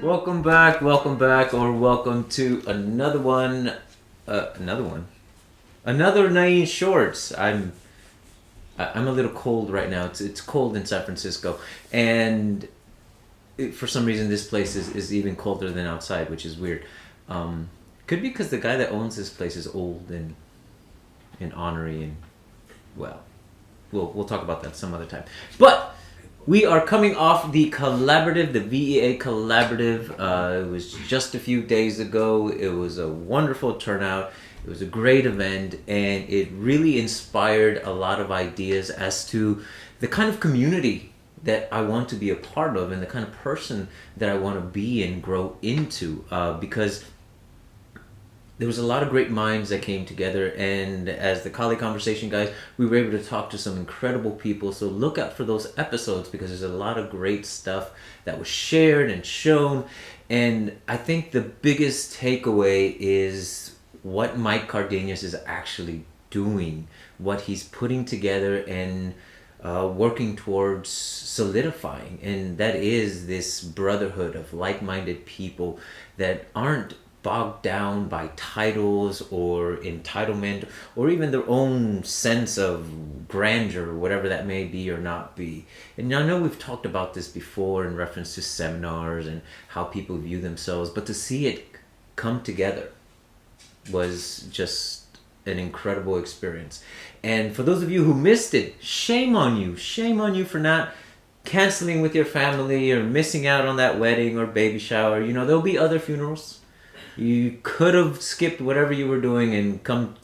Welcome back, or welcome to another Nain Shorts. I'm a little cold right now. It's cold in San Francisco, and for some reason this place is even colder than outside, which is weird. Could be because the guy that owns this place is old and ornery, and well, we'll talk about that some other time. But we are coming off the collaborative, the VEA collaborative. It was just a few days ago. It was a wonderful turnout. It was a great event, and it really inspired a lot of ideas as to the kind of community that I want to be a part of and the kind of person that I want to be and grow into. Because there was a lot of great minds that came together, and as the Konversation guys, we were able to talk to some incredible people. So look out for those episodes, because there's a lot of great stuff that was shared and shown. And I think the biggest takeaway is what Mike Cardenas is actually doing, what he's putting together and working towards solidifying. And that is this brotherhood of like-minded people that aren't bogged down by titles or entitlement or even their own sense of grandeur, whatever that may be or not be. And I know we've talked about this before in reference to seminars and how people view themselves, but to see it come together was just an incredible experience. And for those of you who missed it, shame on you. Shame on you for not canceling with your family or missing out on that wedding or baby shower. You know, there'll be other funerals. You could have skipped whatever you were doing and come,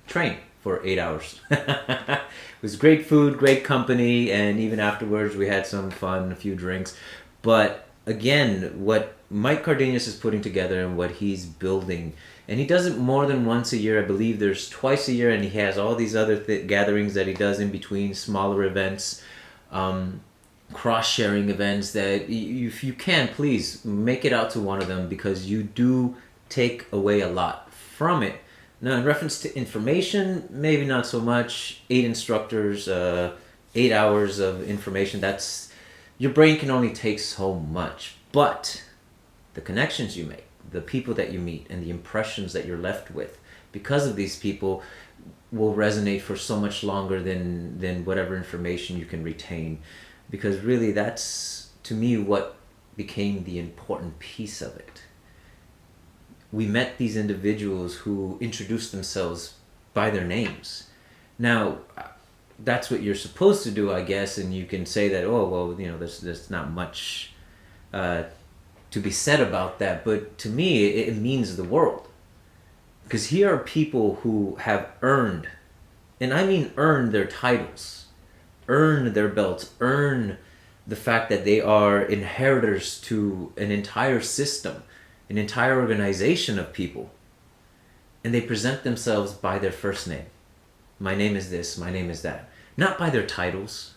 train for 8 hours. It was great food, great company, and even afterwards we had some fun, a few drinks. But again, what Mike Cardenas is putting together and what he's building, and he does it more than once a year. I believe there's twice a year, and he has all these other gatherings that he does in between, smaller events, cross-sharing events that if you can, please make it out to one of them, because you do take away a lot from it. Now, in reference to information, maybe not so much. 8 instructors, 8 hours of information, that's, your brain can only take so much. But the connections you make, the people that you meet, and the impressions that you're left with because of these people will resonate for so much longer than whatever information you can retain. Because really, that's, to me, what became the important piece of it. We met these individuals who introduced themselves by their names. Now, that's what you're supposed to do, I guess, and you can say that, oh, well, there's not much to be said about that. But to me, it means the world. Because here are people who have earned, and I mean earned, their titles, earn their belts, earn the fact that they are inheritors to an entire system, an entire organization of people. And they present themselves by their first name. My name is this, my name is that. Not by their titles,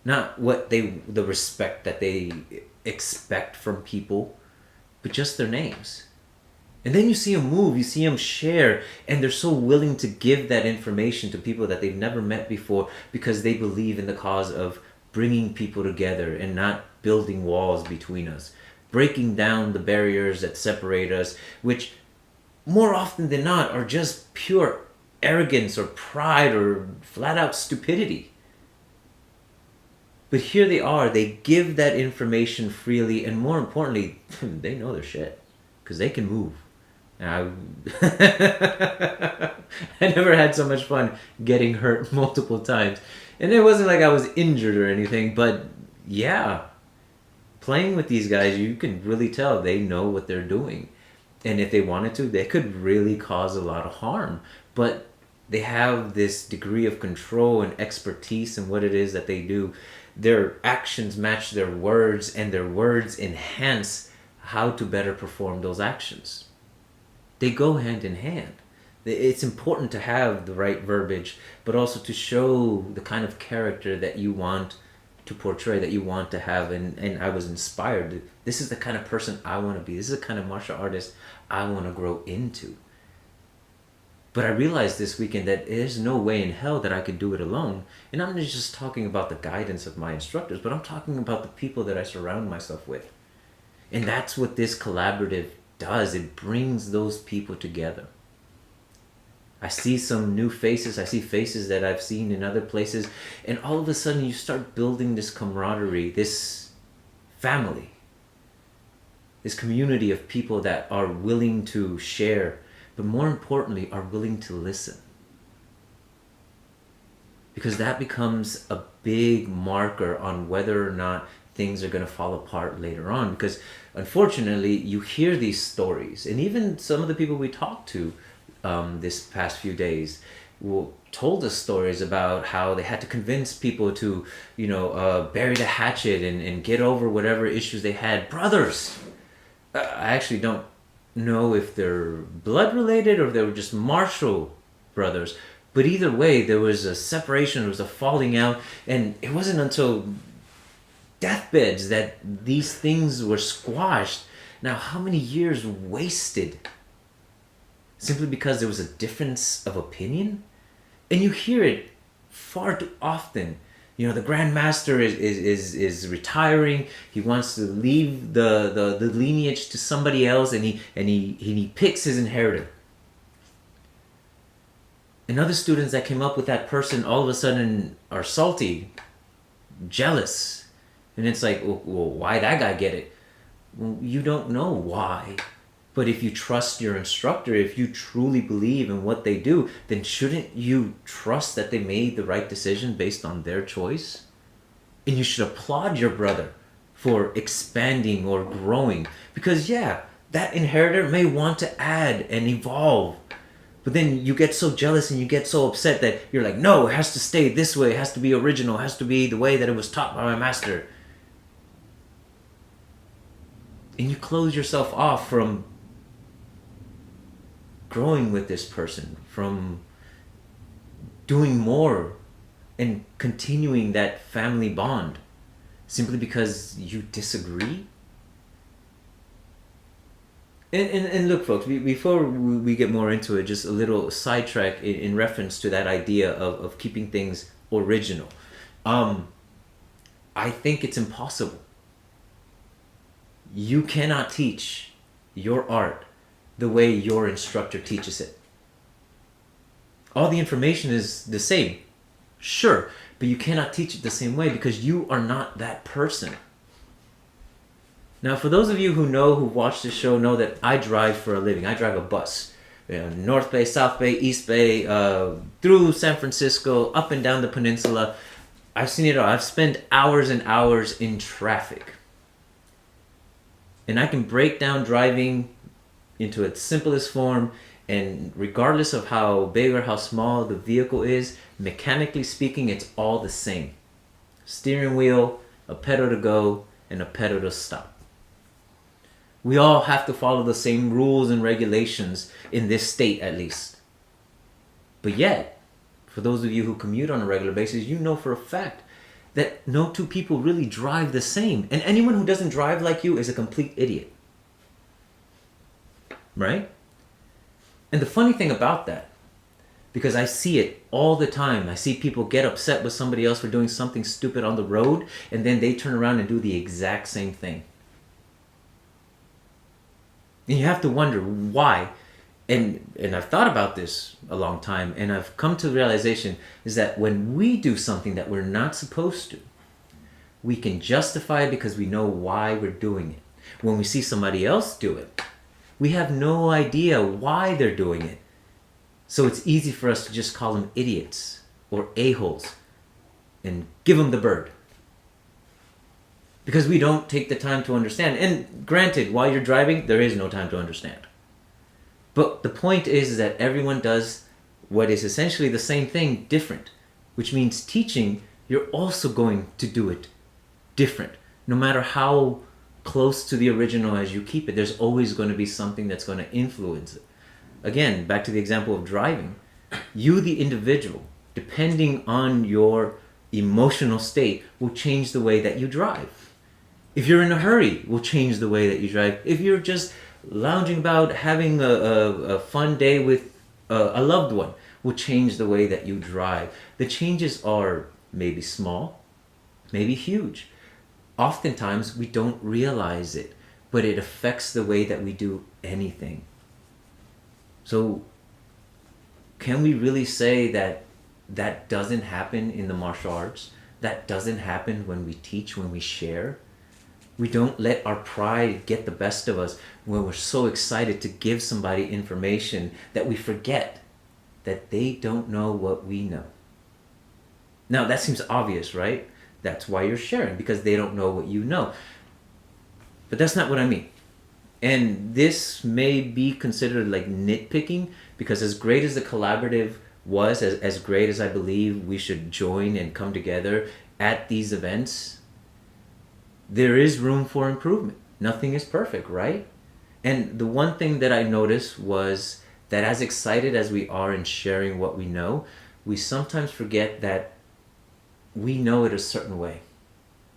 not the respect that they expect from people, but just their names. And then you see them move, you see them share, and they're so willing to give that information to people that they've never met before, because they believe in the cause of bringing people together and not building walls between us, breaking down the barriers that separate us, which more often than not are just pure arrogance or pride or flat out stupidity. But here they are, they give that information freely, and more importantly, they know their shit, because they can move. I never had so much fun getting hurt multiple times. And it wasn't like I was injured or anything, but yeah, playing with these guys, you can really tell they know what they're doing. And if they wanted to, they could really cause a lot of harm. But they have this degree of control and expertise in what it is that they do. Their actions match their words, and their words enhance how to better perform those actions. They go hand in hand. It's important to have the right verbiage, but also to show the kind of character that you want to portray, that you want to have. And I was inspired. This is the kind of person I want to be. This is the kind of martial artist I want to grow into. But I realized this weekend that there's no way in hell that I could do it alone. And I'm not just talking about the guidance of my instructors, but I'm talking about the people that I surround myself with. And that's what this collaborative does. It brings those people together. I see some new faces. I see faces that I've seen in other places. And all of a sudden you start building this camaraderie, this family, this community of people that are willing to share, but more importantly, are willing to listen. Because that becomes a big marker on whether or not things are going to fall apart later on. Because unfortunately, you hear these stories, and even some of the people we talked to this past few days told us stories about how they had to convince people to, bury the hatchet and get over whatever issues they had. Brothers! I actually don't know if they're blood related or if they were just martial brothers. But either way, there was a separation, there was a falling out, and it wasn't until deathbeds that these things were squashed. Now, how many years wasted simply because there was a difference of opinion? And you hear it far too often. The Grand Master is retiring. He wants to leave the lineage to somebody else, and he picks his inheritor. And other students that came up with that person all of a sudden are salty, jealous. And it's like, well, why that guy get it? Well, you don't know why. But if you trust your instructor, if you truly believe in what they do, then shouldn't you trust that they made the right decision based on their choice? And you should applaud your brother for expanding or growing. Because that inheritor may want to add and evolve. But then you get so jealous and you get so upset that you're like, no, it has to stay this way. It has to be original. It has to be the way that it was taught by my master. And you close yourself off from growing with this person, from doing more and continuing that family bond simply because you disagree. And look, folks, before we get more into it, just a little sidetrack in reference to that idea of keeping things original. I think it's impossible. You cannot teach your art the way your instructor teaches it. All the information is the same, sure, but you cannot teach it the same way because you are not that person. Now, for those of you who watch this show, know that I drive for a living. I drive a bus. North Bay, South Bay, East Bay, through San Francisco, up and down the peninsula. I've seen it all. I've spent hours and hours in traffic. And I can break down driving into its simplest form, and regardless of how big or how small the vehicle is, mechanically speaking, it's all the same. Steering wheel, a pedal to go, and a pedal to stop. We all have to follow the same rules and regulations in this state, at least. But yet, for those of you who commute on a regular basis, you know for a fact that no two people really drive the same. And anyone who doesn't drive like you is a complete idiot. Right? And the funny thing about that, because I see it all the time, I see people get upset with somebody else for doing something stupid on the road, and then they turn around and do the exact same thing. And you have to wonder why. And I've thought about this a long time, and I've come to the realization is that when we do something that we're not supposed to, we can justify it because we know why we're doing it. When we see somebody else do it, we have no idea why they're doing it. So it's easy for us to just call them idiots or a-holes and give them the bird. Because we don't take the time to understand. And granted, while you're driving, there is no time to understand. But the point is that everyone does what is essentially the same thing different. Which means teaching, you're also going to do it different. No matter how close to the original as you keep it, there's always going to be something that's going to influence it. Again, back to the example of driving. You, the individual, depending on your emotional state, will change the way that you drive. If you're in a hurry, will change the way that you drive. If you're just lounging about, having a fun day with a loved one, will change the way that you drive. The changes are maybe small, maybe huge. Oftentimes, we don't realize it. but it affects the way that we do anything. So can we really say that that doesn't happen in the martial arts? That doesn't happen when we teach, when we share? We don't let our pride get the best of us when we're so excited to give somebody information that we forget that they don't know what we know. Now, that seems obvious, right? That's why you're sharing, because they don't know what you know. But that's not what I mean. And this may be considered like nitpicking, because as great as the collaborative was, as great as I believe we should join and come together at these events, there is room for improvement. Nothing is perfect, right? And the one thing that I noticed was that as excited as we are in sharing what we know, we sometimes forget that we know it a certain way.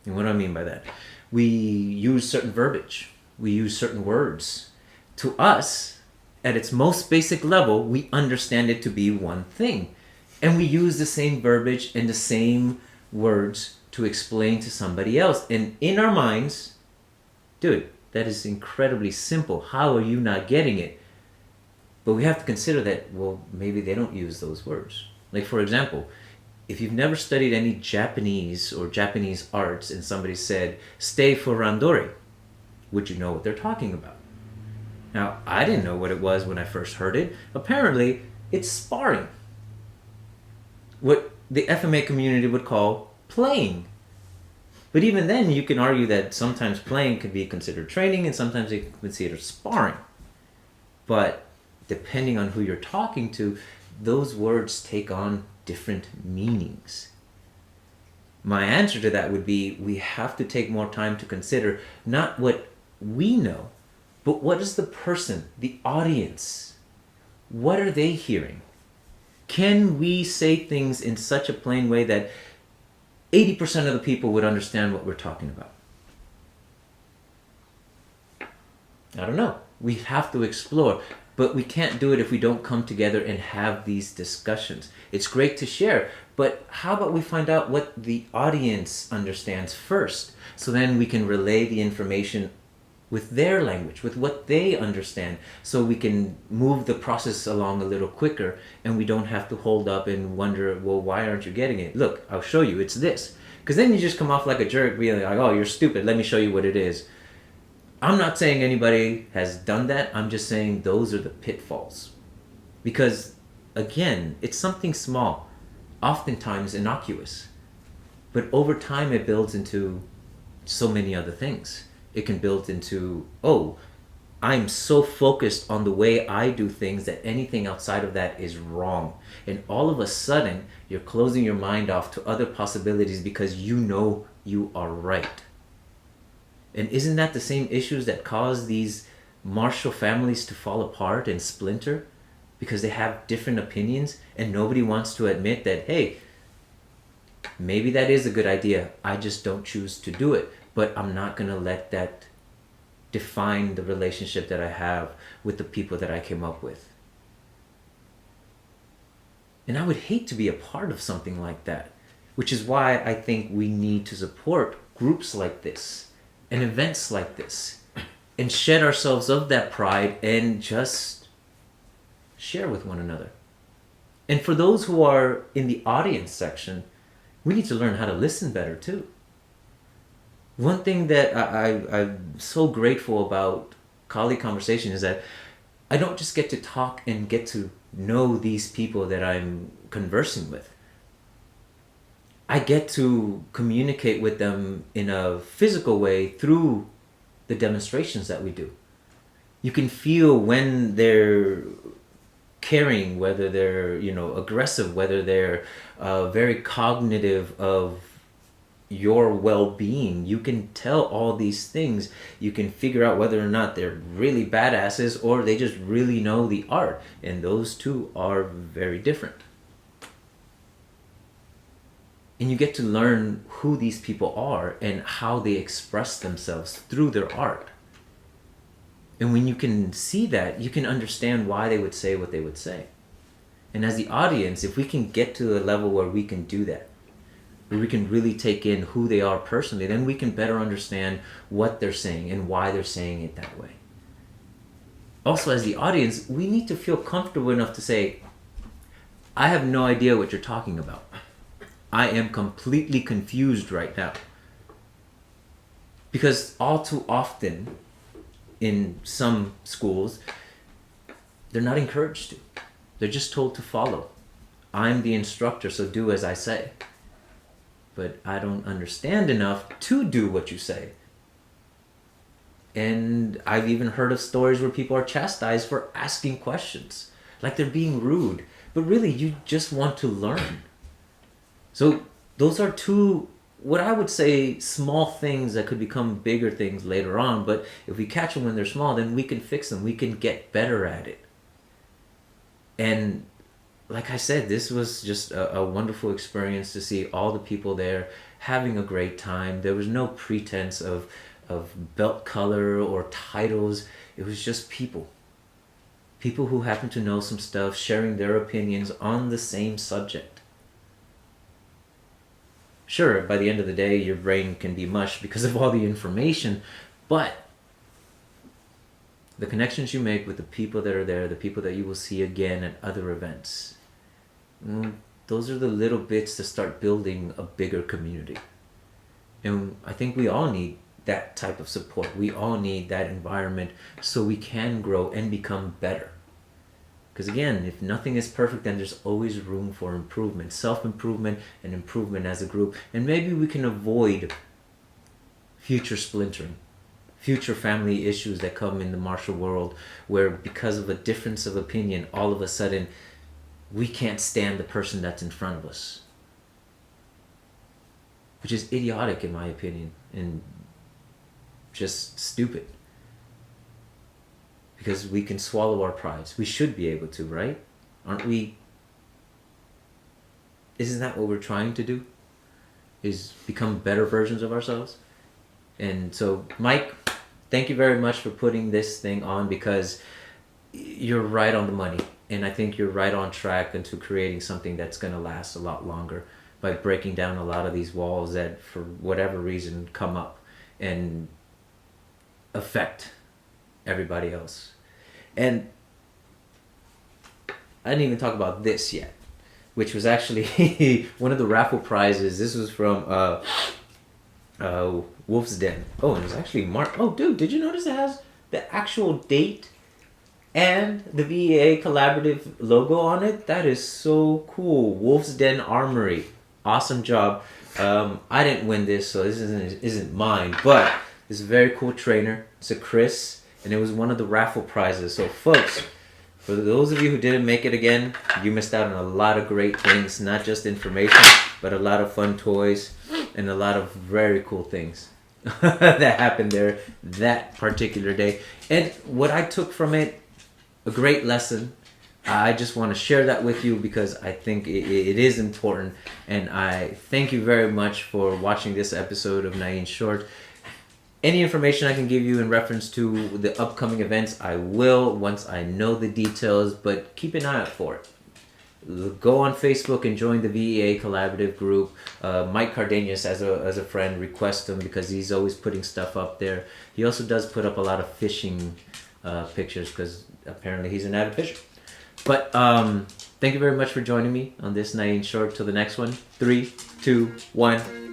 And what do I mean by that? We use certain verbiage. We use certain words. To us, at its most basic level, we understand it to be one thing. And we use the same verbiage and the same words to explain to somebody else. And in our minds, dude, that is incredibly simple. How are you not getting it? But we have to consider that, well, maybe they don't use those words. Like, for example, if you've never studied any Japanese or Japanese arts and somebody said, stay for randori, would you know what they're talking about? Now, I didn't know what it was when I first heard it. Apparently, it's sparring. What the FMA community would call playing. But even then, you can argue that sometimes playing could be considered training and sometimes it could be considered sparring. But depending on who you're talking to, those words take on different meanings. My answer to that would be, we have to take more time to consider not what we know, but what is the person, the audience, what are they hearing? Can we say things in such a plain way that 80% of the people would understand what we're talking about? I don't know. We have to explore. But we can't do it if we don't come together and have these discussions. It's great to share, but how about we find out what the audience understands first, so then we can relay the information with their language, with what they understand, so we can move the process along a little quicker and we don't have to hold up and wonder, well, why aren't you getting it? Look, I'll show you, it's this. Because then you just come off like a jerk being like, oh, you're stupid, let me show you what it is. I'm not saying anybody has done that. I'm just saying those are the pitfalls. Because, again, it's something small, oftentimes innocuous. But over time it builds into so many other things. It can build into, oh, I'm so focused on the way I do things that anything outside of that is wrong. And all of a sudden, you're closing your mind off to other possibilities because you know you are right. And isn't that the same issues that cause these martial families to fall apart and splinter? Because they have different opinions and nobody wants to admit that, hey, maybe that is a good idea. I just don't choose to do it. But I'm not going to let that define the relationship that I have with the people that I came up with. And I would hate to be a part of something like that, which is why I think we need to support groups like this and events like this and shed ourselves of that pride and just share with one another. And for those who are in the audience section, we need to learn how to listen better too. One thing that I'm so grateful about colleague conversation is that I don't just get to talk and get to know these people that I'm conversing with. I get to communicate with them in a physical way through the demonstrations that we do. You can feel when they're caring, whether they're, aggressive, whether they're very cognitive of your well-being. You can tell all these things. You can figure out whether or not they're really badasses or they just really know the art. And those two are very different. And you get to learn who these people are and how they express themselves through their art. And when you can see that, you can understand why they would say what they would say. And as the audience, if we can get to a level where we can do that, where we can really take in who they are personally, then we can better understand what they're saying and why they're saying it that way. Also, as the audience, we need to feel comfortable enough to say, I have no idea what you're talking about. I am completely confused right now. Because all too often, in some schools, they're not encouraged to. They're just told to follow. I'm the instructor, so do as I say. But I don't understand enough to do what you say. And I've even heard of stories where people are chastised for asking questions, like they're being rude. But really, you just want to learn. So those are two, what I would say, small things that could become bigger things later on. But if we catch them when they're small, then we can fix them. We can get better at it. And like I said, this was just a wonderful experience to see all the people there having a great time. There was no pretense of belt color or titles. It was just people. People who happen to know some stuff, sharing their opinions on the same subject. Sure, by the end of the day, your brain can be mush because of all the information, but the connections you make with the people that are there, the people that you will see again at other events, those are the little bits to start building a bigger community. And I think we all need that type of support. We all need that environment so we can grow and become better. Because again, if nothing is perfect, then there's always room for improvement, self-improvement and improvement as a group. And maybe we can avoid future splintering, future family issues that come in the martial world, where because of a difference of opinion, all of a sudden, we can't stand the person that's in front of us. Which is idiotic in my opinion, and just stupid. Because we can swallow our prides. We should be able to, right? Aren't we? Isn't that what we're trying to do? Is become better versions of ourselves? And so, Mike, thank you very much for putting this thing on, because you're right on the money. And I think you're right on track into creating something that's going to last a lot longer by breaking down a lot of these walls that, for whatever reason, come up and affect everybody else. And I didn't even talk about this yet, which was actually one of the raffle prizes. This was from Wolf's Den. Oh, and it was actually Mark. Oh, dude, did you notice it has the actual date and the VEA collaborative logo on it? That is so cool. Wolf's Den Armory. Awesome job. I didn't win this, so this isn't mine, but it's a very cool trainer. It's a Chris, and it was one of the raffle prizes. So folks, for those of you who didn't make it again, you missed out on a lot of great things, not just information, but a lot of fun toys and a lot of very cool things that happened there that particular day. And what I took from it, a great lesson. I just want to share that with you because I think it is important. And I thank you very much for watching this episode of Nain Short. Any information I can give you in reference to the upcoming events, I will once I know the details, but keep an eye out for it. Go on Facebook and join the VEA collaborative group. Mike Cardenas, as a friend, request him because he's always putting stuff up there. He also does put up a lot of fishing pictures because apparently he's an avid fisher. But thank you very much for joining me on this Nain Short. Till the next one. 3, 2, 1.